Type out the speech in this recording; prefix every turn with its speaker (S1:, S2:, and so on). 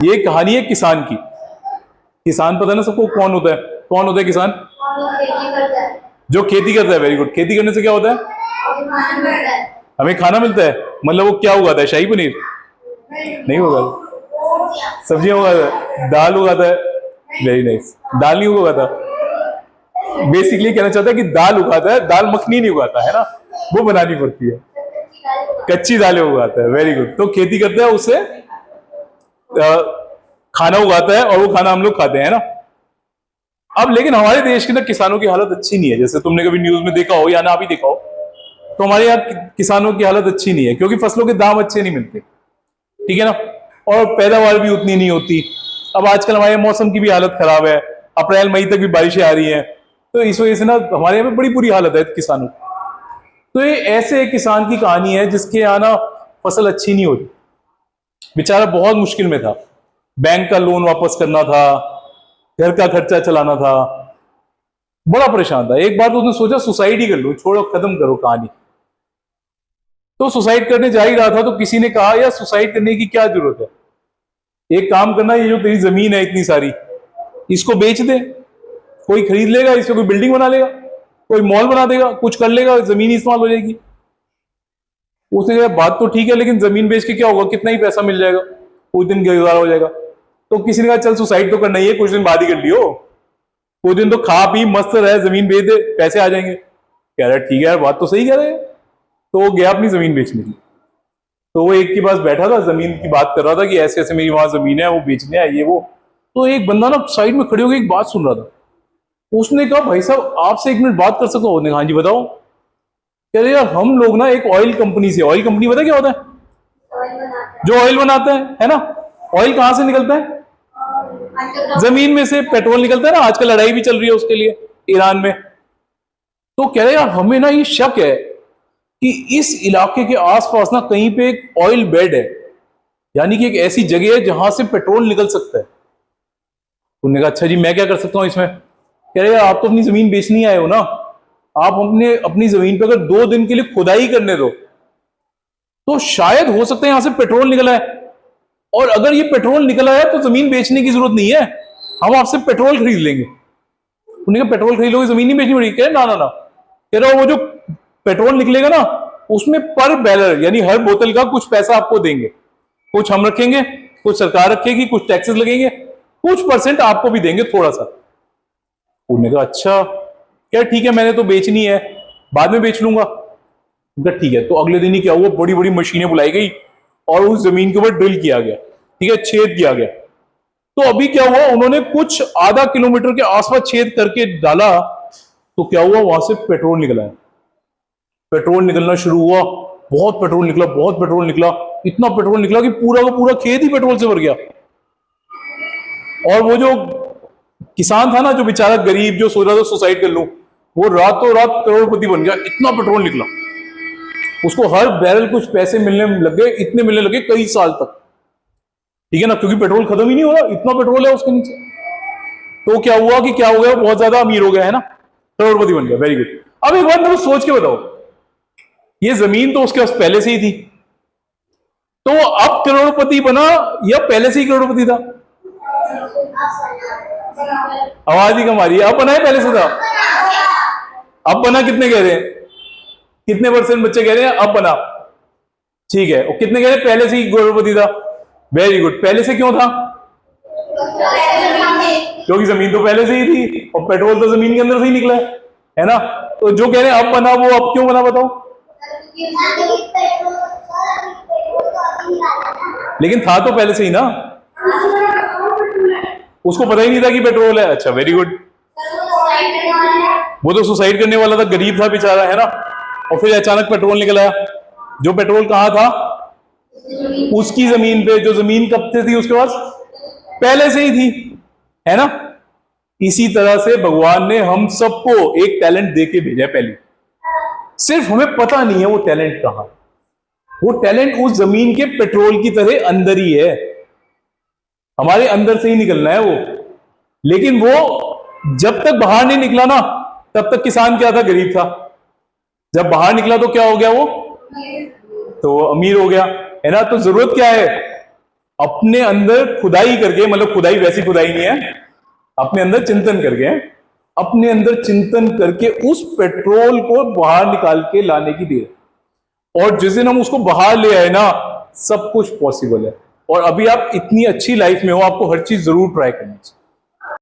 S1: ये कहानी है किसान की। किसान पता है ना सबको कौन होता है? कौन होता है किसान? जो खेती करता है। Very good. खेती करने से क्या होता है? हमें खाना मिलता है। मतलब वो क्या उगाता है? शाही पनीर नहीं उगाता, सब्जियां उगाता है, दाल उगाता है। Very nice. दाल नहीं उगाता। बेसिकली कहना चाहता है कि दाल उगाता है, दाल मखनी नहीं उगाता है ना, वो बनानी पड़ती है। कच्ची दालें उगाता है। Very good. तो खेती करता है, उससे खाना उगाता है और वो खाना हम लोग खाते हैं ना। अब लेकिन हमारे देश के ना किसानों की हालत अच्छी नहीं है। जैसे तुमने कभी न्यूज में देखा हो या ना भी देखा हो, तो हमारे यहाँ किसानों की हालत अच्छी नहीं है, क्योंकि फसलों के दाम अच्छे नहीं मिलते, ठीक है ना, और पैदावार भी उतनी नहीं होती। अब आजकल हमारे मौसम की भी हालत खराब है, अप्रैल मई तक भी बारिशें आ रही हैं, तो इस वजह से ना हमारे यहाँ पे बड़ी बुरी हालत है किसानों की। तो ये ऐसे एक किसान की कहानी है जिसके यहाँ ना फसल अच्छी नहीं होती। बेचारा बहुत मुश्किल में था, बैंक का लोन वापस करना था, घर का खर्चा चलाना था, बड़ा परेशान था। एक बार तो उसने सोचा सुसाइड ही कर लो, छोड़ो खत्म करो कहानी। तो सुसाइड करने जा ही रहा था तो किसी ने कहा यार सुसाइड करने की क्या जरूरत है, एक काम करना, ये जो तेरी जमीन है इतनी सारी, इसको बेच दे, कोई खरीद लेगा, इसको कोई बिल्डिंग बना लेगा, कोई मॉल बना देगा, कुछ कर लेगा, जमीन इस्तेमाल हो जाएगी। उसने कहा बात तो ठीक है, लेकिन जमीन बेच के क्या होगा, कितना ही पैसा मिल जाएगा, कुछ दिन गुजारा हो जाएगा। तो किसी ने कहा चल सुसाइड तो करना ही है, कुछ दिन बाद ही कर लियो, कुछ दिन तो खा पी मस्त रहे, जमीन बेच दे, पैसे आ जाएंगे। कह रहा ठीक है यार, बात तो सही कह रहे हैं। तो वो गया अपनी जमीन बेचने की। तो वो एक के पास बैठा था, जमीन की बात कर रहा था कि ऐसे ऐसे मेरी वहां जमीन है, वो बेचने है ये वो। तो एक बंदा ना साइड में खड़े होकर एक बात सुन रहा था। उसने कहा भाई साहब आपसे 1 मिनट बात कर सकता हूँ? हाँ जी बताओ। कह रहे यार हम लोग ना एक ऑयल कंपनी से, ऑयल कंपनी पता क्या होता है? जो ऑयल बनाता है ना। ऑयल कहां से निकलता है? जमीन में से पेट्रोल निकलता है ना, आजकल लड़ाई भी चल रही है उसके लिए ईरान में। तो कह रहे यार हमें ना ये शक है कि इस इलाके के आसपास ना कहीं पे एक ऑयल बेड है, यानी कि एक ऐसी जगह है जहां से पेट्रोल निकल सकता है। उन्होंने कहा अच्छा जी मैं क्या कर सकता हूं इसमें? कह रहे यार आप तो अपनी जमीन बेचनी आए हो ना, आप अपनी जमीन पर अगर 2 दिन के लिए खुदाई करने दो तो शायद हो सकता है यहां से पेट्रोल निकला है, और अगर ये पेट्रोल निकला है तो जमीन बेचने की जरूरत नहीं है, हम आपसे पेट्रोल खरीद लेंगे। उन्होंने कहा पेट्रोल खरीद लोगे, जमीन नहीं बेचनी पड़ेगी? कह रहे ना ना ना, कह रहा वो जो पेट्रोल निकलेगा ना उसमें पर बैरल यानी हर बोतल का कुछ पैसा आपको देंगे, कुछ हम रखेंगे, कुछ सरकार रखेगी, कुछ टैक्सेस लगेंगे, कुछ परसेंट आपको भी देंगे थोड़ा सा। उन्होंने कहा अच्छा, क्या ठीक है मैंने तो बेचनी है, बाद में बेच लूंगा। ठीक है। तो अगले दिन ही क्या हुआ, बड़ी बड़ी मशीनें बुलाई गई और उस जमीन के ऊपर ड्रिल किया गया, ठीक है, छेद किया गया। तो अभी क्या हुआ, उन्होंने कुछ आधा किलोमीटर के आसपास छेद करके डाला, तो क्या हुआ, वहां से पेट्रोल निकला है। पेट्रोल निकलना शुरू हुआ, बहुत पेट्रोल निकला, बहुत पेट्रोल निकला, इतना पेट्रोल निकला कि पूरा का पूरा खेत ही पेट्रोल से भर गया। और वो जो किसान था ना, जो बेचारा गरीब जो सोच रहा था सुसाइड कर लूं, वो रातों रात करोड़पति बन गया, इतना पेट्रोल निकला। उसको हर बैरल कुछ पैसे मिलने लगे, इतने मिलने लगे कई साल तक, ठीक है ना, क्योंकि पेट्रोल खत्म ही नहीं हो रहा, इतना पेट्रोल है उसके नीचे। तो क्या हुआ कि क्या हो गया, बहुत ज्यादा अमीर हो गया है ना, करोड़पति बन गया। Very good. अब एक बात मुझे सोच के बताओ, ये जमीन तो उसके पास पहले से ही थी, तो अब करोड़पति बना या पहले से ही करोड़पति था? आवाज ही कम आ रही है। अब बना है पहले से था? अब बना कितने कह रहे हैं, कितने परसेंट बच्चे कह रहे हैं अब बना? ठीक है। और कितने कह रहे हैं पहले से ही करोड़पति था? Very good. पहले से क्यों था? क्योंकि जमीन तो पहले से ही थी और पेट्रोल तो जमीन के अंदर से ही निकला है ना। तो जो कह रहे हैं अब बना, वो अब क्यों बना बताओ? लेकिन था तो पहले से ही ना, उसको पता ही नहीं था कि पेट्रोल है। अच्छा वेरी गुड। वो तो सुसाइड करने वाला था, गरीब था बेचारा, है ना, और फिर अचानक पेट्रोल निकल आया। जो पेट्रोल कहां था? उसकी जमीन पे, जो जमीन कब से थी उसके पास, पहले से ही थी, है ना। इसी तरह से भगवान ने हम सबको एक टैलेंट देके भेजा है पहले, सिर्फ हमें पता नहीं है वो टैलेंट कहां। वो टैलेंट उस जमीन के पेट्रोल की तरह अंदर ही है, हमारे अंदर से ही निकलना है वो। लेकिन वो जब तक बाहर नहीं निकला ना, तब तक किसान क्या था, गरीब था। जब बाहर निकला तो क्या हो गया, वो तो अमीर हो गया, है ना। तो जरूरत क्या है, अपने अंदर खुदाई करके, मतलब खुदाई वैसी खुदाई नहीं है, अपने अंदर चिंतन करके, अपने अंदर चिंतन करके उस पेट्रोल को बाहर निकाल के लाने की देर। और जिस दिन हम उसको बाहर ले आए ना, सब कुछ पॉसिबल है। और अभी आप इतनी अच्छी लाइफ में हो, आपको हर चीज जरूर ट्राई करनी चाहिए।